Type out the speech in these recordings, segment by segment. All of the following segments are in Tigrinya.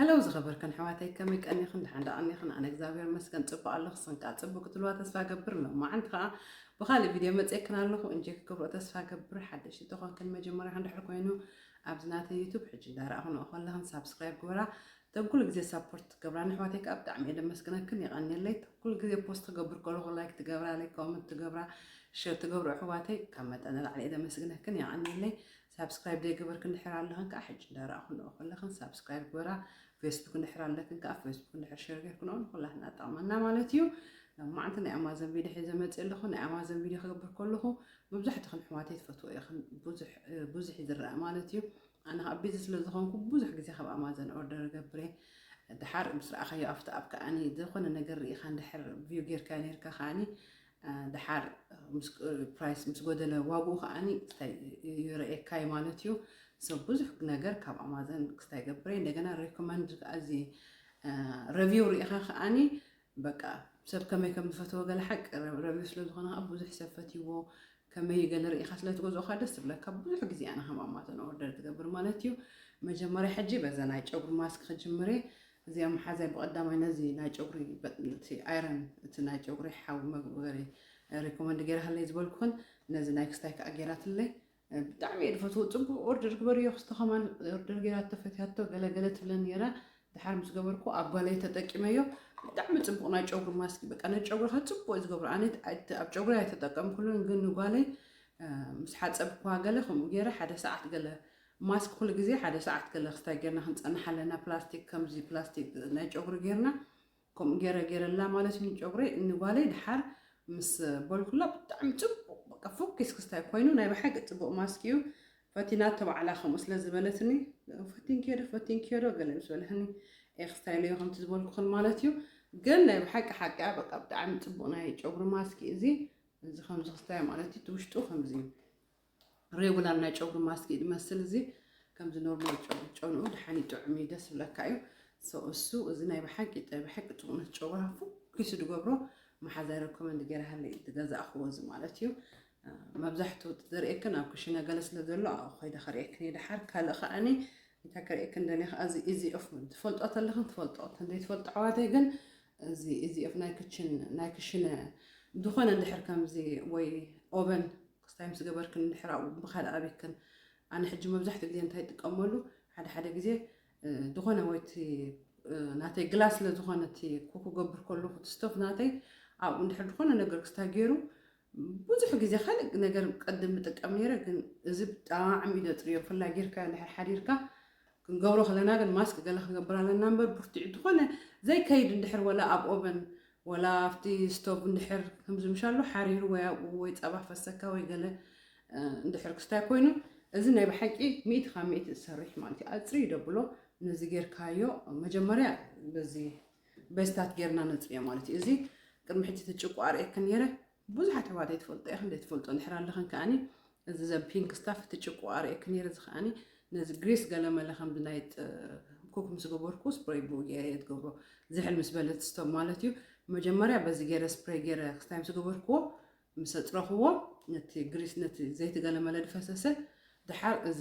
هلا زخبركن حواتي كمي كأني خن عند أني خن أنا إكزابير مسكن تبع الله خصن كاتب كتلوا تسفى قبر له ما عندها بخالي فيديو متأكنا له إنجيك كبر تسفى قبر حد شيء تخون كل مجمرة عند حركوينه أبزنات يوتيوب حجي دار أهون أخوان لهن سبسكرايب قورا تقول جزء سبورت قبران حواتي أبدأ عميل مسكنا كني غني لي تقول جزء بوست قبر كله لايك تقبر عليه كومنت تقبر شير تقبر حواتي كمت أنا على إذا مسكنا كني غني لي سبسكرايب دي قبر كن حرال لهن كحج دار أهون أخوان لهن سبسكرايب قورا فيسبوك نحر لكن كاف فيسبوك نحر شركة كنون كلها نتعاملنا مالتيو لما عندنا أمازون فيديو حزة ما تقول لكم أمازون فيديو خبر كله مبزح تخن حواتي فتوى يخن بوزح يدر مالتيو أنا أبيز لزخون بوزح جزء خب أمازون أوردر قبره دحر مسرع أخي أفتح أبكى أني دخون النجار يخان دحر فيو غير كان يركا خاني دحر برايس مسجود له واجو خاني يرى كاي مالتيو سو ብዙሕ ነገር ካብ ኣማዞን ክስታይ ገብረ እንደገና ሪኮመንድ ኣዚ ሪቪው ሪኢኻ ከኣኒ በቃ ሰብ ከመይ ከም ዝፈትዎ ገለ ሓቅ ሪቪው ስለ ዝኾነ ብዙሕ ሰብ ፈትይዎ ከመይ ገለ ሪኢኻ ስለ ትገዝኦኻ ደስ ዝብለካ ብዙሕ ግዜ ኣነ ከም ኣማዞን ኦርደር ትገብር ማለት እዩ መጀመርያ ሕጂ በዛ ናይ ጨጉሪ ማስክ ክጅምሬ እዚኣ መሓዛይ ብቐዳማይ ነዚ ናይ ጨጉሪ እቲ ኣይረን እቲ ናይ ጨጉሪ ሓዊ መግበሪ ሪኮመንድ ገይረሃለይ ዝበልኩን ነዚ ናይ ክስታይ ከዓ ገይራትለይ بتعمل فتوى تبغى أوردر كبري يخص كمان أوردر جرات تفتحته جلجلت فلان يرى دحر مش جبركو أبغى تتأكميه بتعمل تبغى أنا جوجر ماسك بك أنا جوجر هتبغى إذا جبر أنا أبجوجر هتتأكم كلنا نقول نقولي مش حد أبغى قاله خم جرا حدا ساعة قاله ماسك كل جزء حدا ساعة قاله استاجرنا هنت أنا حلنا بلاستيك كم زي بلاستيك نجوجر جرنا كم جرا لا مالتني جوجر نقولي دحر مس بقول كله بتعمل تبغى فوكس كستاي كوينو ناي بحق تبقى ماسكيو فتينات تبع على خمس لازبلتني فتين كيرو قال مسولهني اخستاي لي هم تزبول كل مالتيو قلنا بحق حق بقى بتعمل تبقى ناي جوبر ماسكي زي خمس خستاي مالتي توشتو خمزين ريغولار ناي جوبر ماسكي يمثل زي كم زي نورمال جونو دحاني طعمي دس بلاكايو سو زي ناي بحق تقون جوبر فوكس دغبرو ما حدا ريكومند غيرها لي تجازا اخوز مالتيو مبزحتو تزرئكن أو كشينا جلس لذلوا أو خيدا خريكني دحر كلا خاني يتكرئكن دني أزي إيزي أوف من تفولت أطل لهم تفولت أطل دي تفولت عواتي جن زي إيزي أوف نايكشن دخونا دحر كم زي وي أوبن قستايم سجبر كن دحر أو بخال أبيكن أنا حج مبزحت اللي أنت هتكملو حدا جزء دخونا ويتي ناتي جلاس لدخونا تي كوكو جبر كله تستوف ناتي أو ندحر دخونا نقدر كستاجيرو ብዙሕ ግዜ ካልእ ነገር ቀድም ምጥቀም ነይረ ግን እዚ ብጣዕሚ ደጥሪዮ ፍላይ ጌርካ እንድሕር ሓዲርካ ክንገብሮ ከለና ግን ማስክ ገለ ክገብር ኣለና እምበር ብርትዑ ዝኾነ ዘይከይድ እንድሕር ወላ ኣብ ኦቨን ወላ ኣብቲ ስቶቭ እንድሕር ከምዚ ምሻሎ ሓሪሩ ወይ ፀባ ፈሰካ ወይ ገለ እንድሕር ክስታይ ኮይኑ እዚ ናይ ብሓቂ 100 ካብ 100 ዝሰርሕ ማለት እዩ ኣፅሪ ደብሎ ነዚ ጌርካዮ መጀመርያ በዚ በስታት ጌርና ነፅሪዮ ማለት እዩ እዚ ቅድሚ ሕጂ ትጭቁ ኣርእየክ ነይረ ብዙሓት ሕዋት ይትፈልጡ እያ ክንደይ ትፈልጡ እንድሕር ኣለኽን ከኣኒ እዚ ዘ ፒንክ ስታፍ ትጭቁ ኣርእየክ ነይረ እዚ ከኣኒ ነዚ ግሪስ ገለመለ ከምዚ ናይ ኩክ ምስ ገበርኩ ስፕሬይ ብኡ ገይረ እየ ትገብሮ ዝሕል ምስ በለት ስቶብ ማለት እዩ መጀመርያ በዚ ገይረ ስፕሬይ ገይረ ክስታይ ምስ ገበርክዎ ምስ ኣፅረኽዎ ነቲ ግሪስ ነቲ ዘይቲ ገለመለ ድፈሰሰ ድሓር እዚ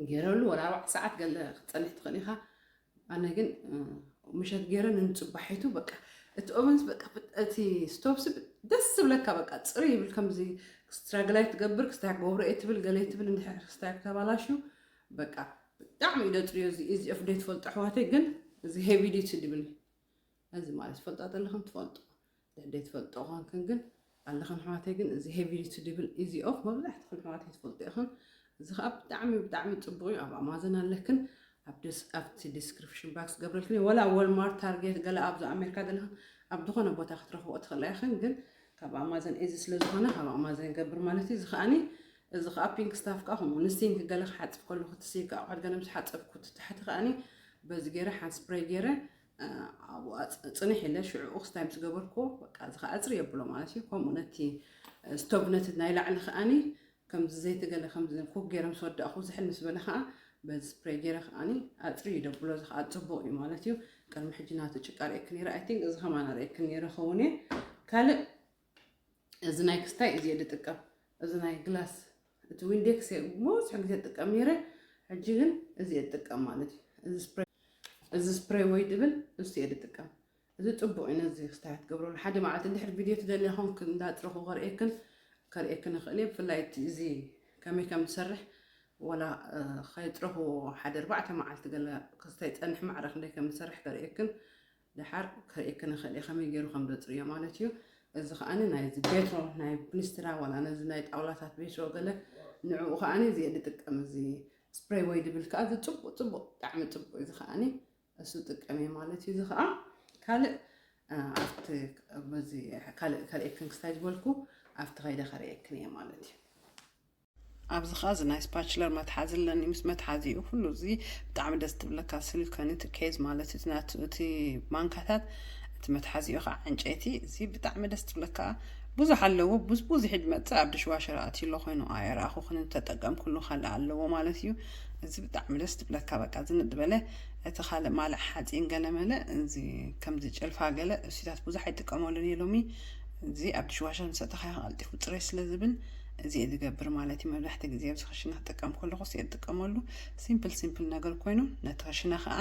ገይረሉ ወላ 4 ሰዓት ገለ ክፀንሕ ትኽእል ኢኻ ኣነ ግን ምሸት ገይረ ንፅባሒቱ በቃ እቲ ኦቨንስ በቃ እቲ ስቶፕስ ደስ ብለካ በቃ ፅሪ ይብል ከምዚ ስትራግላይ ትገብር ክስታይ ገብሮ እትብል ገለ እትብል እንድሕር ክስታይ ተባላሹ በቃ ብጣዕሚ እዩ ደጥሪዮ እዚ ኣፍዴት ፈልጦ ኣሕዋተይ ግን እዚ ሄቪ ዲቲ ድብል እዚ ማለት ፈልጣት ኣለኹም ትፈልጡ ደደት ፈልጦ ኾንክን ግን ኣለኹም ኣሕዋተይ ግን እዚ ሄቪ ዲቲ ድብል ኢዚ ኦፍ መብዛሕትኩም ኣሕዋተይ ትፈልጡ ኢኹም እዚ ከዓ ብጣዕሚ ፅቡቅ እዩ ኣብ ኣማዞን ኣለክን ኣብቲ ዲስክሪፕሽን ባክስ ገብረልክኒ ወላ ወልማርት ታርጌት ገለ ኣብዛ ኣሜሪካ ዘለኹም ኣብ ዝኾነ ቦታ ክትረኽብዎ ትኽእላ ኢኽን ግን ካብ ኣማዞን እዚ ስለ ዝኾነ ካብ ኣማዞን ገብር ማለት እዩ እዚ ከኣኒ እዚ ከዓ ፒንክ ስታፍ ከዓ ከምኡ ንስቲንክ ገለ ክሓፅብ ከለኹ ትሲካ ኣቑሑት ገለ ምስ ሓፀብኩ ትታሕቲ ከኣኒ በዚ ገይረ ሓንቲ ስፕሬይ ገይረ ኣብኡ ፅንሕ ኢለ ሽዑኡ ክስታይ ምስ ገበርክዎ በቃ እዚ ከዓ ኣፅሪ የብሎ ማለት እዩ ከምኡ ነቲ ስቶቭ ነቲ ናይ ላዕሊ ከኣኒ ከምዚ ዘይቲ ገለ ከምዚ ኩክ ገይረ ምስ ወዳእኹ ዝሕል ምስ በለ ከዓ በዚ ስፕሬይ ገይረ ከኣኒ ኣፅሪ ይደብሎ እዚ ከዓ ፅቡቕ እዩ ማለት እዩ ቅድሚ ሕጂ ናቱ ጭቃ ርእየክ ነይረ ኣይ ቲንክ እዚ ከማና ርእየክ ነይረ ኸውን እየ ካልእ እዚ ናይ ክስታይ እዚ እየ ዝጥቀም እዚ ናይ ግላስ እቲ ዊንዴክስ ብዙሕ ግዜ ዝጥቀም ነይረ ሕጂ ግን እዚ እየ ዝጥቀም ማለት እዩ እዚ ስፕሬይ እዚ ስፕሬይ ወይ ድብል እስቲ እድጥቀም እዚ ጽቡቕ ኢና እዚ ክስታት ገብሩ ሓደ ማለት እንድሕር ቪድዮ ትደልይኹም እንዳጥረኹ ከርእየክን ክእል እየ ብፍላይ እዚ ከመይ ከም ዝሰርሕ ወላ ከይጥረኹ ሓደ 4 መዓልቲ ገለ ክስታይ ፀንሕ ማዕረኽ እንደ ከም ዝሰርሕ ከርእየክን ድሓር ከርእየክን ክእል እየ ከመይ ገይሩ ከም ዘፅርዮ ማለት እዩ እዚ ከዓኒ ናይ ቤትሮ ናይ ፕሊስትራ ወላ ነዚ ናይ ጣውላታት ቤትሮ ገለ ንዕኡ ከዓኒ እዚ እድጥቀም እዚ ስፕሬይ ወይ ድብል ከዓ እዚ ጽቡቕ ብጣዕሚ ጽቡቕ እዚ ከዓኒ እሱ ጥቀመ ማለት እዩ እዚ ከዓ ካልእ ኣብቲ በዚ ካልእክን ክስታይ ዝበልኩ ኣብቲ ከይደ ከርእየክን እየ ማለት እዩ ኣብዚ ከዓ እዚ ናይ ስፓችለር መትሓዚ ኣለኒ ምስ መትሓዚኡ ኩሉ እዚ ብጣዕሚ ደስ ትብለካ ሲሊኮን እቲ ኬዝ ማለት እቲ ማንካታት እቲ መትሓዚኡ ከዓ ዕንጨይቲ እዚ ብጣዕሚ ደስ ትብለካ ብዙሕ ኣለዎ ብዙሕ ድመፅእ ኣብ ድሽዋሸር ኣትሎ ኮይኑ ኣየራኹ ክን ተጠቀም ኩሉ ካልእ ኣለዎ ማለት እዩ እዚ ብጣዕሚ ደስ ትብለካ በቃ ዝንድበለ እቲ ካልእ ማልዕ ሓፂን ገለ መለ እዚ ከምዚ ጨልፋ ገለ እሱታት ብዙሕ ኣይጥቀመሉን እየ ሎሚ እዚ ኣብ ድሽዋሸር ንሰተኻ ቀልጢፉ ፅሬ ስለ ዝብል እዚ ዝገብር ማለት እዩ መብዛሕትኡ ግዜ ኣብዚ ክሽና ክጥቀም ከለኹ ዝጥቀመሉ ሲምፕል ነገር ኮይኑ ነቲ ክሽና ከዓ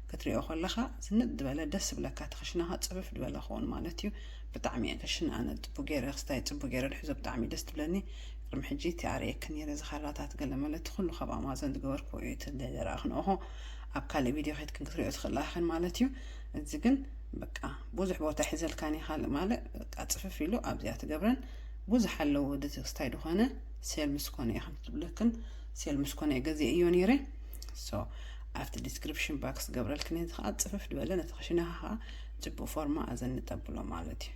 ክትሪኦ ከለኻ ዝንድበለ ደስ ዝብለካ እቲ ክሽናኻ ፅፍፍ ድበለ ኸውን ማለት እዩ ብጣዕሚ እየ ክሽና ኣነ ፅቡቅ ገይረ ክስታይ ፅቡቅ ገይረ ድሕዞ ብጣዕሚ ደስ ትብለኒ ቅድሚ ሕጂ ተኣርየክን ነይረ ዝኸራታት ገለ ማለት ኩሉ ካብ ኣማዞን ዝገበርኩ እዩ ተደራኽ ንኦሆ ኣብ ካልእ ቪድዮ ከይትክን ክትሪኦ ትኽእል ኢኽን ማለት እዩ እዚ ግን በቃ ብዙሕ ቦታ ሒዘልካኒ ካልእ ማለት በቃ ፅፍፍ ኢሉ ኣብዚኣ ትገብረን ብዙሕ ኣለዎ ደቲ ክስታይ ድኾነ ሴል ምስኮነ እየ ከም ትብለክን ሴል ምስኮነ ገዚእ እዮ ነይረ ሶ ኣብቲ ዲስክሪፕሽን ባክስ ገብረልክን እዚ ከዓ ፅፍፍ ድበለ ነቲ ክሽናኻ ከዓ ፅቡቅ ፎርማ ኣዘንጠብሎ ማለት እዩ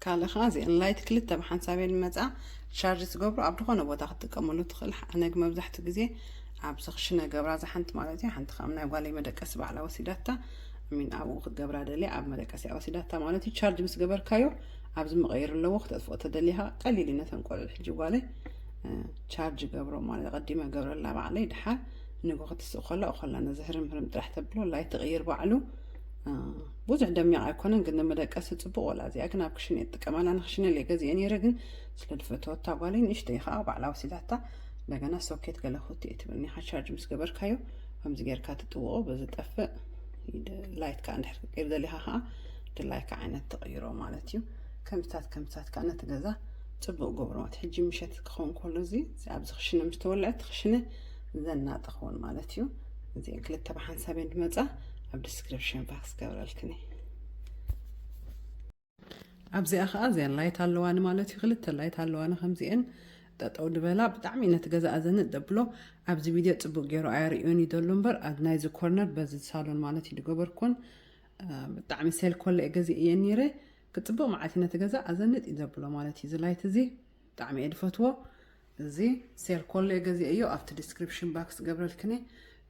ካልእ ከዓ እዚአን ላይት ክልተ ብሓንሳበን መፃ ቻርጅ ትገብሩ ኣብ ድኾነ ቦታ ክትጥቀመሉ ትኽእል ኣነ መብዛሕትኡ ግዜ ኣብ ክሽነ ገብራ ዝሓንቲ ማለት እዩ ሓንቲ ከዓ ናይ ጓለይ መደቀሲ ባዕላ ወሲዳታ ሚን ኣብኡ ክትገብራ ደልያ ኣብ መደቀሲ ወሲዳታ ማለት እዩ ቻርጅ ምስ ገበርካዮ ኣብዚ መቀየር ኣለዎ ክትጥፍኦ ተደሊኻ ቀሊል ነተን ቆልዑ ሕጂ ጓለይ ቻርጅ ገብሮ ማለት ቀዲመ ገብረላ ባዕለይ ድሓር ንጎ ክትስእ ከሎ እኸላ ነዚ ህርም ጥራሕ ተብሎ ላይት ትቕይር ባዕሉ ብዙሕ ደሚቕ ኣይኮነን ግን ንመደቀሲ ፅቡቕ ወላ እዚኣ ግን ኣብ ክሽነ እጥቀመላ ንክሽነ ለየ ገዚአ ነይረ ግን ስለ ድፈተወታ ጓለይ ንእሽተይ ከዓ ባዕላ ወሲዳታ እንደገና ሶኬት ገለ ክቲ እየ ትብልኒ ኢኻ ቻርጅ ምስ ገበርካዮ ከምዚ ጌርካ ትጥውቆ በዚ ጠፍእ ላይት ከዓ እንድሕር ክትቀይር ደሊኻ ከዓ ድላይካ ዓይነት ተቐይሮ ማለት እዩ ከምታት ከዓ ነቲ ገዛ ፅቡቅ ገብሮት ሕጂ ምሸት ክኸውን ከሎ እዚ ኣብዚ ክሽነ ምስ ተወልዐት ክሽነ ዘናጥ ክኸውን ማለት እዩ እዚአን ክልተ ብሓንሳበን ድመፃ ኣብ ዲስክሪፕሽን ባክስ ገብረልክኒ ኣብዚኣ ከዓ እዚአን ላይት ኣለዋኒ ማለት እዩ ክልተ ላይት ኣለዋኒ ከምዚአን ጠጠው ድበላ ብጣዕሚ ነቲ ገዛ ኣዘንጥ ደብሎ ኣብዚ ቪድዮ ፅቡቅ ገይሩ ኣየርእዮን ይደሎ እምበር ኣብ ናይዚ ኮርነር በዚ ሳሎን ማለት እዩ ድገበርኩን ብጣዕሚ ሴል ኮለ ገዚእ እየ ነይረ ክፅቡቅ መዓልቲ ነቲ ገዛ ኣዘንጥ እዩ ዘብሎ ማለት እዩ እዚ ላይት እዚ ብጣዕሚ እየ ድፈትዎ እዚ ሴል ኮለ ገዚእ እዮ ኣብቲ ዲስክሪፕሽን ባክስ ገብረልክኒ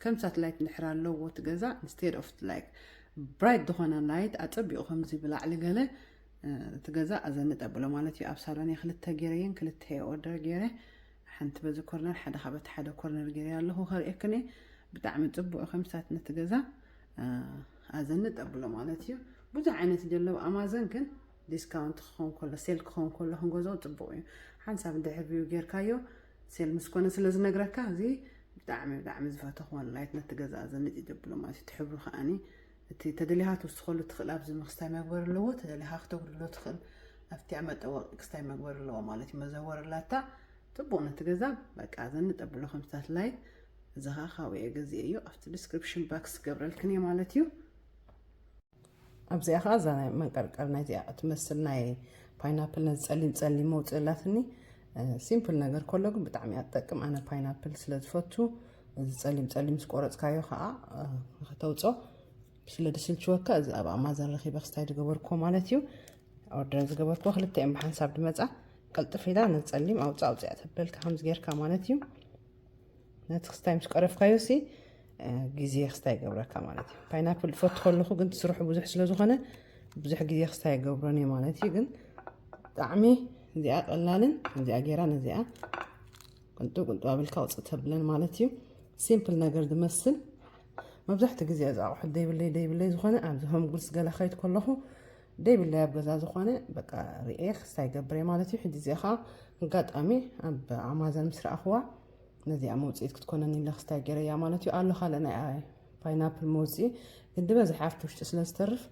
ከምሳት ላይት ንድሕር ኣለዎ እቲ ገዛ ኢንስቴድ ኦፍ ላይክ ብራይት ዝኾነ ላይት ኣፀቢቑ ከምዚ ብላዕሊ ገለ እቲ ገዛ ኣዘንጥ ኣብሎ ማለት እዩ ኣብ ሳሎን ክልተ ገይረየን ክልተ ኦርደር ገይረ ሓንቲ በዚ ኮርነር ሓደ ካብቲ ሓደ ኮርነር ገይረ ኣለኹ ከርእየክኒ ብጣዕሚ ፅቡቅ ከምሳት ነቲ ገዛ ኣዘንጥ ኣብሎ ማለት እዩ ብዙሕ ዓይነት ጀለብ ኣማዞን ግን ዲስካውንት ክኸውን ከሎ ሴል ክኸውን ከሎ ክንገዝኦ ፅቡቅ እዩ ሓንሳብ እንድሕር ቪው ጌርካዮ ሴል ምስኮነ ስለ ዝነግረካ እዚ ብጣዕሚ ዝፈተኽዎን ላይት ነቲ ገዛ ኣዘንጥ ይደብሎ ማለት እዩ ትሕብሩ ከዓኒ እቲ ተደሊኻ ትውስኸሉ ትኽእል ኣብዚ ክስታይ መግበር ኣለዎ ተደሊኻ ክተጉድሎ ትኽእል ኣብቲ መጠወ ክስታይ መግበር ኣለዎ ማለት እዩ መዘወረላታ ፅቡቅ ነቲ ገዛ በቃ ኣዘንጥ ኣብሎ ከምታት ላይት እዚ ከዓ ካብኡ ገዚአ እዩ ኣብቲ ዲስክሪፕሽን ባክስ ገብረልክን እየ ማለት እዩ ኣብዚኣ ከዓ እዛ ናይ መንቀርቀር ናይዚኣ እትመስል ናይ ፓይናፕል ነዚ ፀሊም መውፅእላትኒ ሲምፕል ነገር ከሎ ግን ብጣዕሚ እያ ትጠቅም ኣነ ፓይናፕል ስለ ዝፈቱ እዚ ፀሊም ዝቆረፅካዮ ከዓ ንክተውፆ ስለ ድስልችወካ እዚ ኣብ ኣማዞን ረኺበ ክስታይ ዝገበርክዎ ማለት እዩ ኦርደር ዝገበርክዎ ክልተአን ብሓንሳብ ድመፃ ቀልጥፍ ኢላ ነዚ ፀሊም ኣውፅኣ ተበልካ ከምዚ ጌርካ ማለት እዩ ነቲ ክስታይ ምስ ቀረፍካዮ ሲ ግዜ ክስታይ ገብረካ ማለት እዩ ፓይናፕል ፈቱ ከለኹ ግን ትስርሑ ብዙሕ ስለ ዝኾነ ብዙሕ ግዜ ክስታይ ገብሮን እየ ማለት እዩ ግን ብጣዕሚ እዚኣ ቀላልን እዚኣ ጌራ ነዚኣ ቅንጡ ኣበልካ ውፅእ ተብለን ማለት እዩ ሲምፕል ነገር ዝመስል መብዛሕትኡ ግዜ እዚ ኣቑሑት ደይብለይ ዝኾነ ኣብዚ ሆምጉልስ ገለ ከይድ ከለኹ ደይብለይ ኣብ ገዛ ዝኾነ በቃ ርኤ ክስታይ ገብረ ማለት እዩ ሕጂ እዚኣ ከዓ ኣጋጣሚ ኣብ ኣማዞን ምስ ረኣኽዋ ነዚኣ መውፅኢት ክትኮነኒ ኢለ ክስታይ ገይረያ ማለት እዩ ኣሎ ካልእ ናይ باينابل موزي قد بزح عرفتوش تسلسترف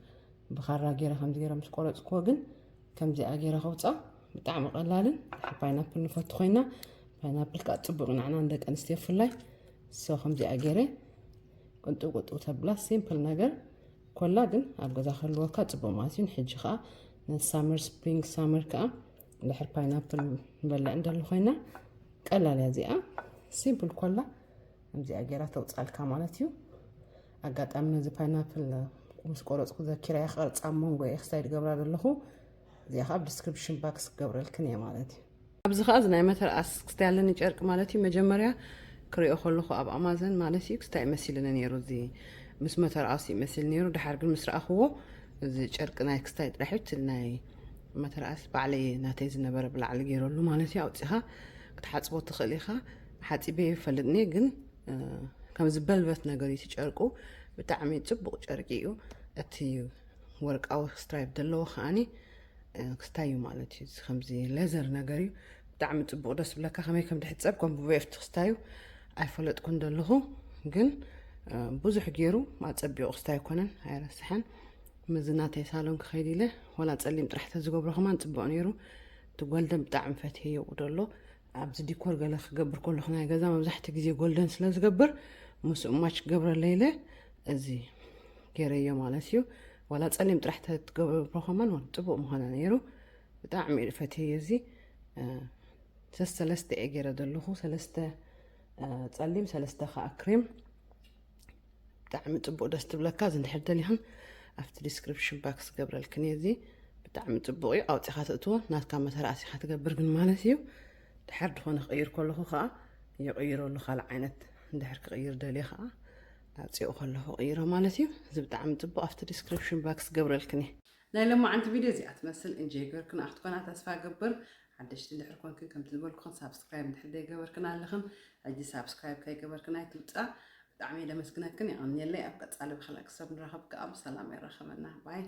بخارا جيرا خمس جيرا مش قرص كوجن كم زي أجيرا خوصة بتعمل قلالن باينابل نفط خوينا باينابل كأطبق نعنا عندك أنستيف الله سو خمس زي أجيرا كنت تبلا سيمبل نجر كلها جن أبغى داخل وقت بماسين حجخة سامر سبرينغ سامر كا لحر باينابل بلا عند الخينا قلال يزيا سيمبل كلها امزي اجيرا توصال كمالتيو اغاطامنا زي باينابل مسقورص كذكر يا خرص امون ወይ ኤክሳይድ ገብራ ደለኹ እዚያ ካብ ዲስክሪፕሽን ባክስ ገብረልክን እየ ማለት እዩ ኣብዚ ኸኣዝ ናይ መተር ኣስክስታ ያለኒ ጨርቅ ማለት እዩ መጀመርያ ክሪኦ ከለኹ ኣብ ኣማዘን ማለት እዩ ክስታይ መስልን ነይሩ እዚ ምስ መተር ኣስ ይመስል ነይሩ ድሓር ግን ምስ ረኣኽዎ እዚ ጨርቅ ናይ ክስታይ ጥራሕት ናይ መተር ኣስ ባዕለይ ናተይ ዝነበረ ብላዕሊ ገይረሉ ማለት እዩ ኣውፂኻ ክትሓጽቦ ትኽእል ኢኻ ሓጺበ ይፈልጥኒ ግን ከም ዝበልበት ነገር እዩ ጨርቁ ብጣዕሚ ጽቡቕ ጨርቂ እዩ እቲ ወርቃዊ ስትራይፕ ዘለዎ ኸኣኒ ክስታዩ ማለት እዩ ከምዚ ሌዘር ነገር እዩ ብጣዕሚ ጽቡቕ ደስ ብለካ ከመይ ከም ድሕጸብ ከም ብቤፍቲ ክስታዩ ኣይፈለጥኩን ደለኹ ግን ብዙሕ ገይሩ ማጸቢቑ ክስታይ ኮነን ኣይረስሐን ምዝናተይ ሳሎን ክኸይድ ኢለ ወላ ጸሊም ጥራሕ ተዝገብሮ ኸማን ጽቡቕ ነይሩ እቲ ጎልደን ብጣዕሚ ፈትየዮ ደሎ ኣብዚ ዲኮር ገለ ክገብር ከለኹ ናይ ገዛ መብዛሕትኡ ግዜ ጎልደን ስለ ዝገብር ምስኡ ማች ክገብረለ ኢለ እዚ ገይረዮ ማለት እዩ ወላ ጸሊም ጥራሕ ተትገብሮ ኸማን ጽቡቕ ምዃነ ነይሩ ብጣዕሚ ፈትየዮ እዚ ሰለስተ ገይረ ደለኹ ሰለስተ ጸሊም ሰለስተ ከዓ ክሬም ብጣዕሚ ጽቡቕ ደስ ትብለካ ዝንድሕር ደሊኹን ኣብቲ ዲስክሪፕሽን ባክስ ገብረልክን እዚ ብጣዕሚ ጽቡቕ እዩ ኣውፂኻ ትእትዎ ናትካ መተርኣሲኻ ትገብር ግን ማለት እዩ ድሕር ድኾነ ክቕይር ከለኹ ከዓ ይቕይረሉ ካልእ ዓይነት እንድሕር ክቕይር ደልየ ከዓ ኣውፂኡ ከለኹ ቅይሮ ማለት እዩ እዚ ብጣዕሚ ጽቡቕ ኣብቲ ዲስክሪፕሽን ባክስ ገብረልክን እየ ናይ ሎማዓንቲ ቪድዮ እዚኣ ትመስል እንጆይ ገበርክን ኣኽትኮና ተስፋ ገብር ሓደሽቲ እንድሕር ኮንክን ከምቲ ዝበልኩኹን ሳብስክራይብ እንድሕር ዘይገበርክን ኣለኽን ሕጂ ሳብስክራይብ ከይገበርክን ኣይትውፃእ ብጣዕሚ ደመስግነክን ይቐኒየለይ ኣብ ቀጻሊ ብኸልእ ክሳብ ንራኸብ ከዓ ብሰላም ይረኸበና ባይ